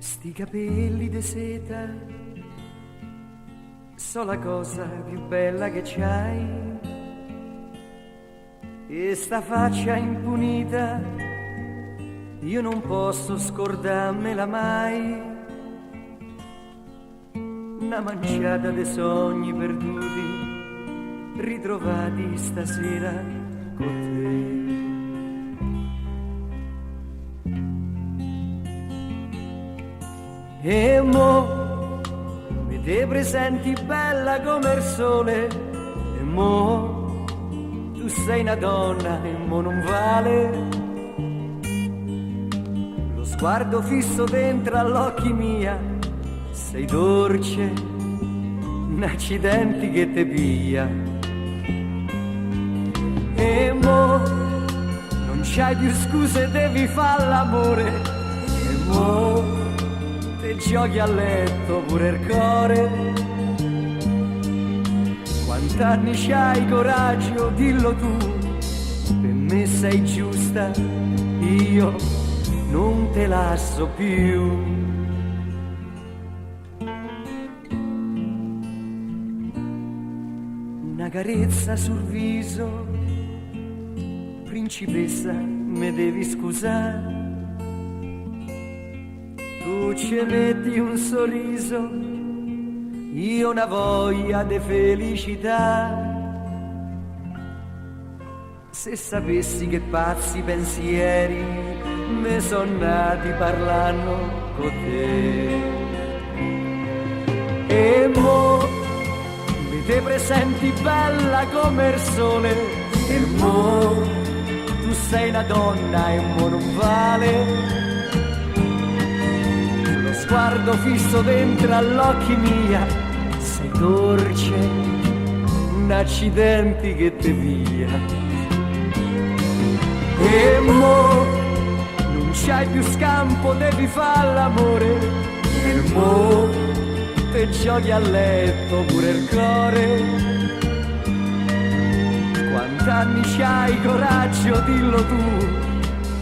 Sti capelli de seta so la cosa più bella che c'hai, e sta faccia impunita io non posso scordarmela mai. Una manciata de sogni perduti ritrovati stasera con te. E mo mi te presenti bella come il sole, e mo tu sei una donna e mo non vale lo sguardo fisso dentro all'occhi mia. Sei dolce, un accidente che te piglia. E mo non c'hai più scuse, devi fare l'amore, e mo te giochi a letto pure il cuore. Quant'anni c'hai coraggio, dillo tu, per me sei giusta, io non te lascio più. Una carezza sul viso, principessa, me devi scusare. Tu ci metti un sorriso, io una voglia di felicità. Se sapessi che pazzi pensieri me son nati parlando con te. E mo mi te presenti bella come il sole, e mo tu sei una donna e mo non vale sguardo fisso dentro all'occhi mia. Sei dolce, un accidente che te via. E mo non c'hai più scampo, devi fare l'amore, e mo te giochi a letto pure il cuore. Quant'anni c'hai coraggio, dillo tu,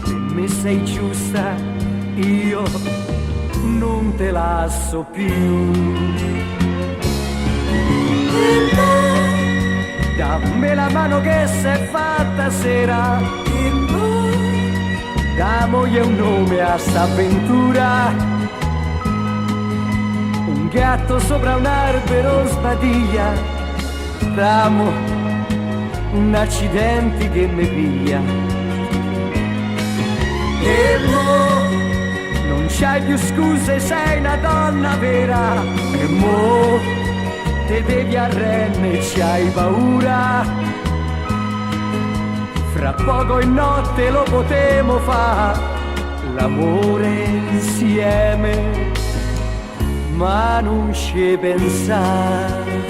per me sei giusta, io non te lascio più. Dammi la mano che s'è fatta sera, damogli un nome a sta avventura. Un gatto sopra un albero sbadiglia, damo un accidente che mi piglia. E mo non c'hai più scuse, sei una donna vera, e mo te devi arrendere, c'hai paura. Fra poco in notte lo potremo fare, l'amore insieme, ma non ci pensare.